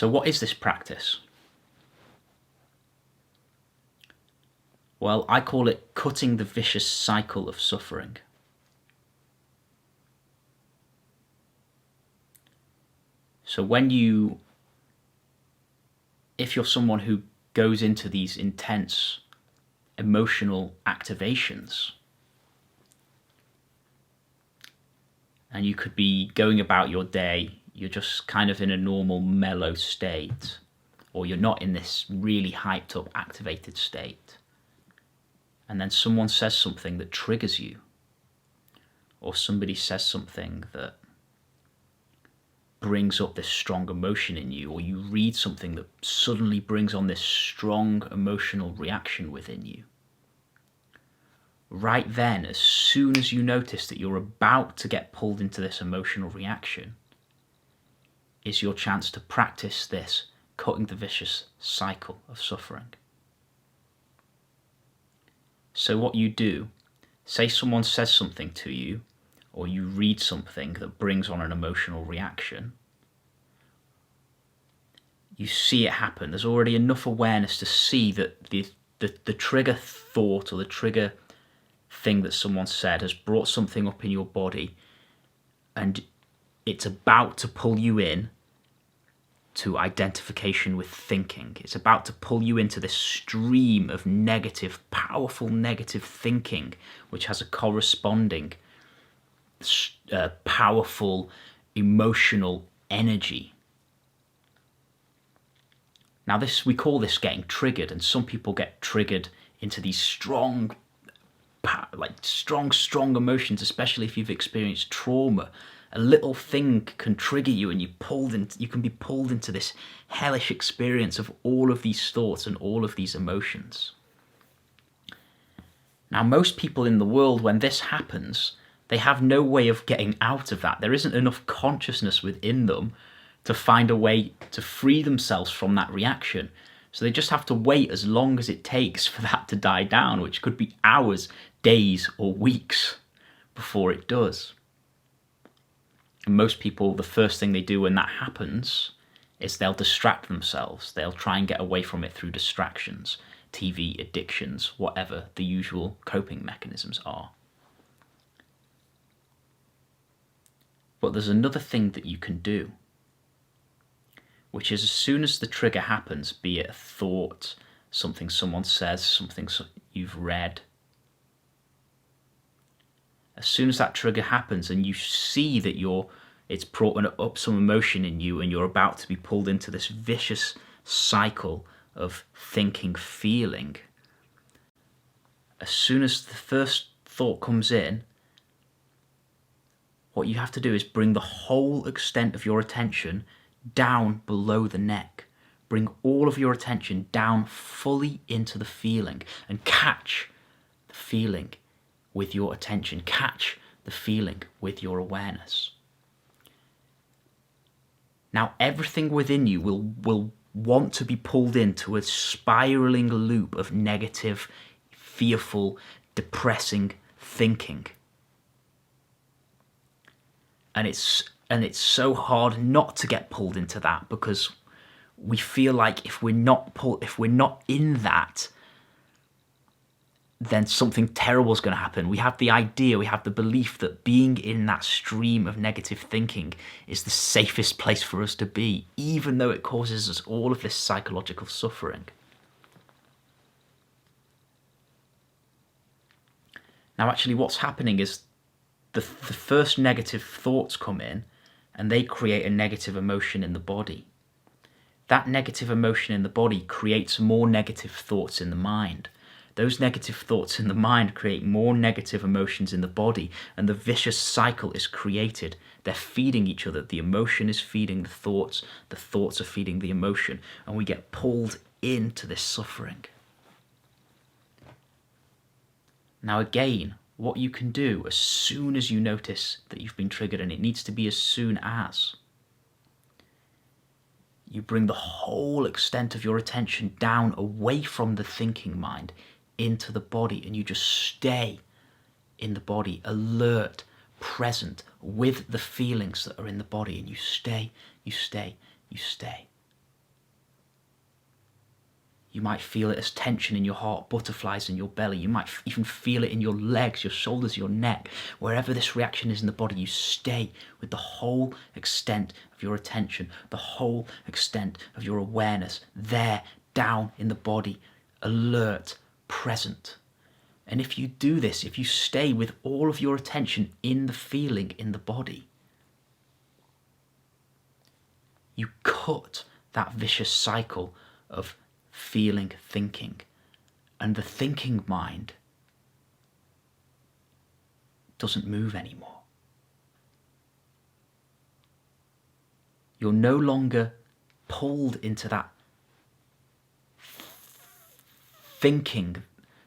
So what is this practice? Well, I call it cutting the vicious cycle of suffering. So if you're someone who goes into these intense emotional activations, and you could be going about your day, you're just kind of in a normal mellow state, or you're not in this really hyped up activated state, and then someone says something that triggers you, or somebody says something that brings up this strong emotion in you, or you read something that suddenly brings on this strong emotional reaction within you. Right then, as soon as you notice that you're about to get pulled into this emotional reaction, is your chance to practice this cutting the vicious cycle of suffering. So what you do, say someone says something to you, or you read something that brings on an emotional reaction, you see it happen. There's already enough awareness to see that the trigger thought or the trigger thing that someone said has brought something up in your body, and it's about to pull you in to identification with thinking. It's about to pull you into this stream of negative, powerful negative thinking, which has a corresponding powerful emotional energy. Now we call this getting triggered, and some people get triggered into these strong emotions, especially if you've experienced trauma. A little thing can trigger you, and you can be pulled into this hellish experience of all of these thoughts and all of these emotions. Now, most people in the world, when this happens, they have no way of getting out of that. There isn't enough consciousness within them to find a way to free themselves from that reaction. So they just have to wait as long as it takes for that to die down, which could be hours, days, or weeks before it does. And most people, the first thing they do when that happens is they'll distract themselves. They'll try and get away from it through distractions, TV, addictions, whatever the usual coping mechanisms are. But there's another thing that you can do, which is as soon as the trigger happens, be it a thought, something someone says, something you've read, as soon as that trigger happens and you see that it's brought up some emotion in you and you're about to be pulled into this vicious cycle of thinking, feeling, as soon as the first thought comes in, what you have to do is bring the whole extent of your attention down below the neck. Bring all of your attention down fully into the feeling and catch the feeling with your attention. Catch the feeling with your awareness. Now, everything within you will want to be pulled into a spiraling loop of negative, fearful, depressing thinking. And it's so hard not to get pulled into that, because we feel like if we're not in that, then something terrible is going to happen. We have the belief that being in that stream of negative thinking is the safest place for us to be, even though it causes us all of this psychological suffering. Now, actually, what's happening is the first negative thoughts come in, and they create a negative emotion in the body. That negative emotion in the body creates more negative thoughts in the mind. Those negative thoughts in the mind create more negative emotions in the body, and the vicious cycle is created. They're feeding each other. The emotion is feeding the thoughts are feeding the emotion, and we get pulled into this suffering. Now again, what you can do as soon as you notice that you've been triggered, and it needs to be as soon as, you bring the whole extent of your attention down away from the thinking mind into the body, and you just stay in the body, alert, present with the feelings that are in the body, and you stay. You might feel it as tension in your heart, butterflies in your belly. You might even feel it in your legs, your shoulders, your neck. Wherever this reaction is in the body, you stay with the whole extent of your attention, the whole extent of your awareness, there, down in the body, alert, present. And if you do this, if you stay with all of your attention in the feeling in the body, you cut that vicious cycle of feeling, thinking, and the thinking mind doesn't move anymore. You're no longer pulled into that thinking,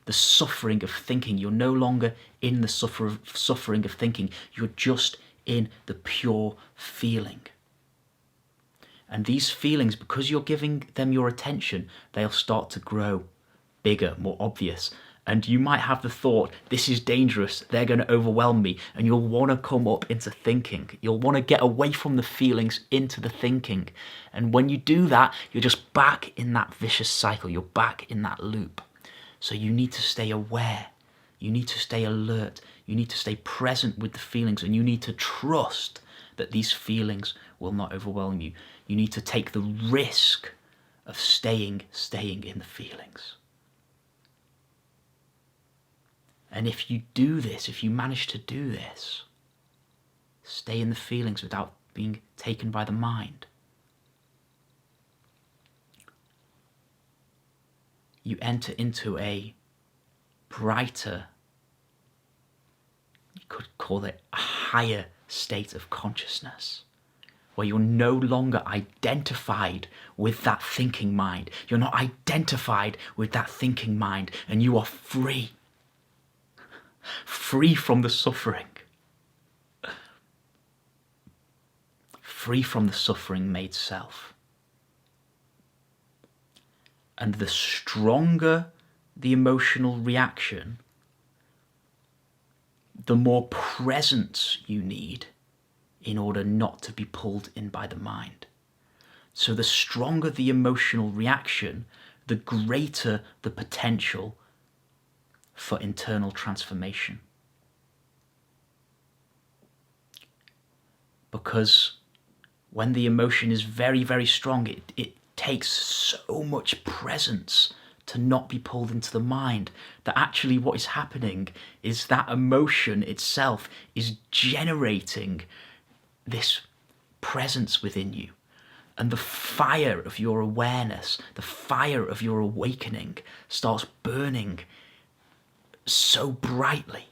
the suffering of thinking. You're no longer in the suffering of thinking. You're just in the pure feeling. And these feelings, because you're giving them your attention, they'll start to grow bigger, more obvious. And you might have the thought, this is dangerous, they're going to overwhelm me. And you'll want to come up into thinking. You'll want to get away from the feelings into the thinking. And when you do that, you're just back in that vicious cycle. You're back in that loop. So you need to stay aware. You need to stay alert. You need to stay present with the feelings. And you need to trust that these feelings will not overwhelm you. You need to take the risk of staying in the feelings. And if you do this, if you manage to do this, stay in the feelings without being taken by the mind, you enter into a brighter, you could call it a higher state of consciousness, where you're no longer identified with that thinking mind. You're not identified with that thinking mind, and you are free. Free from the suffering. Free from the suffering made self. And the stronger the emotional reaction, the more presence you need in order not to be pulled in by the mind. So the stronger the emotional reaction, the greater the potential for internal transformation. Because when the emotion is very, very strong, it takes so much presence to not be pulled into the mind, that actually what is happening is that emotion itself is generating this presence within you. And the fire of your awareness, the fire of your awakening starts burning so brightly.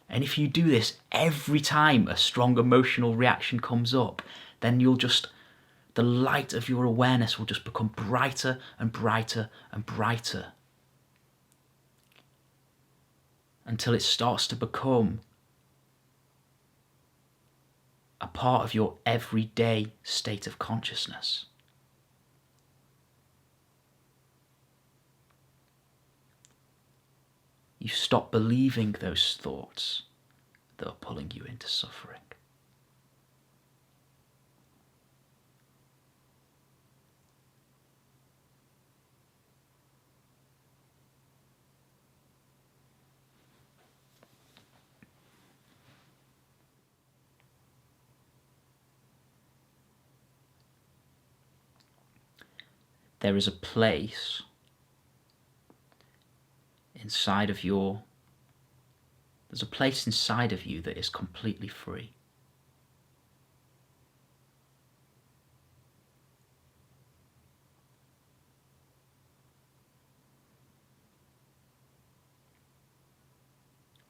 And if you do this every time a strong emotional reaction comes up, then the light of your awareness will just become brighter and brighter and brighter, until it starts to become a part of your everyday state of consciousness. You stop believing those thoughts that are pulling you into suffering. There is a place inside of you that is completely free.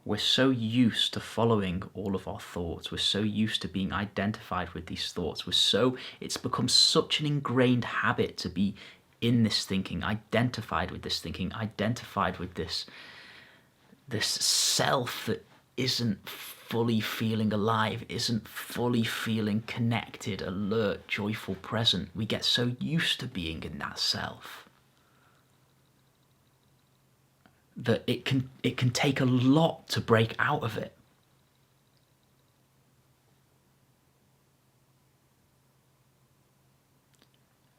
We're so used to following all of our thoughts. We're so used to being identified with these thoughts. It's become such an ingrained habit to be in this thinking, identified with this thinking, identified with this self that isn't fully feeling alive, isn't fully feeling connected, alert, joyful, present. We get so used to being in that self that it can take a lot to break out of it.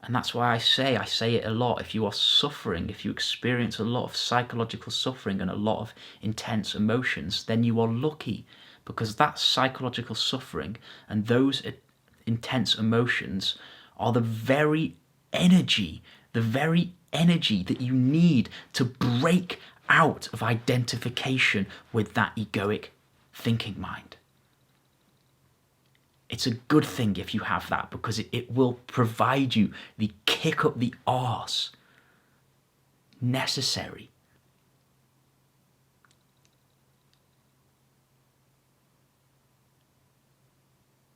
And that's why I say it a lot, if you are suffering, if you experience a lot of psychological suffering and a lot of intense emotions, then you are lucky, because that psychological suffering and those intense emotions are the very energy that you need to break out of identification with that egoic thinking mind. It's a good thing if you have that, because it will provide you the kick up the arse necessary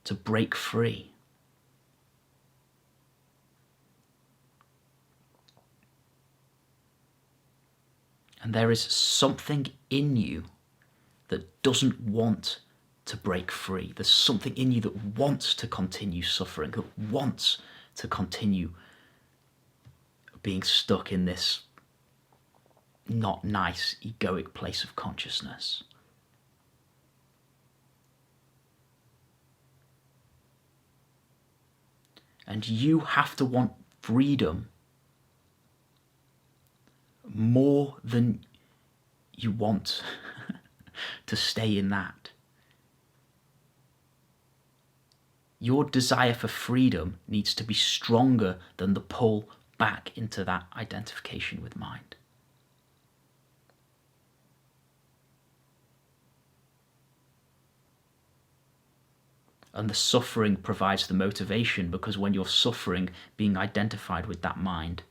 to break free. And there is something in you that doesn't want to break free. There's something in you that wants to continue suffering, that wants to continue being stuck in this not nice, egoic place of consciousness. And you have to want freedom more than you want to stay in that. Your desire for freedom needs to be stronger than the pull back into that identification with mind. And the suffering provides the motivation, because when you're suffering, being identified with that mind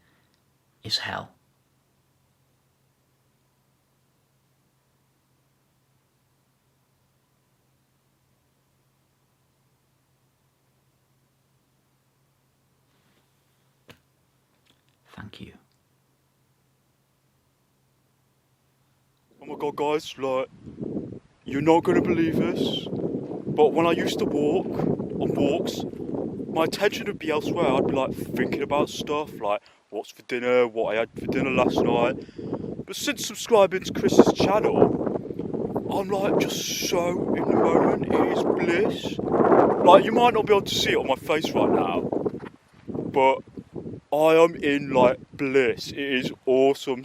is hell. Thank you. Oh my god, guys, like, you're not gonna believe this, but when I used to walk on walks, my attention would be elsewhere. I'd be like thinking about stuff like what's for dinner, what I had for dinner last night. But since subscribing to Chris's channel, I'm like just so in the moment. It is bliss. Like, you might not be able to see it on my face right now, but I am in like bliss. It is awesome.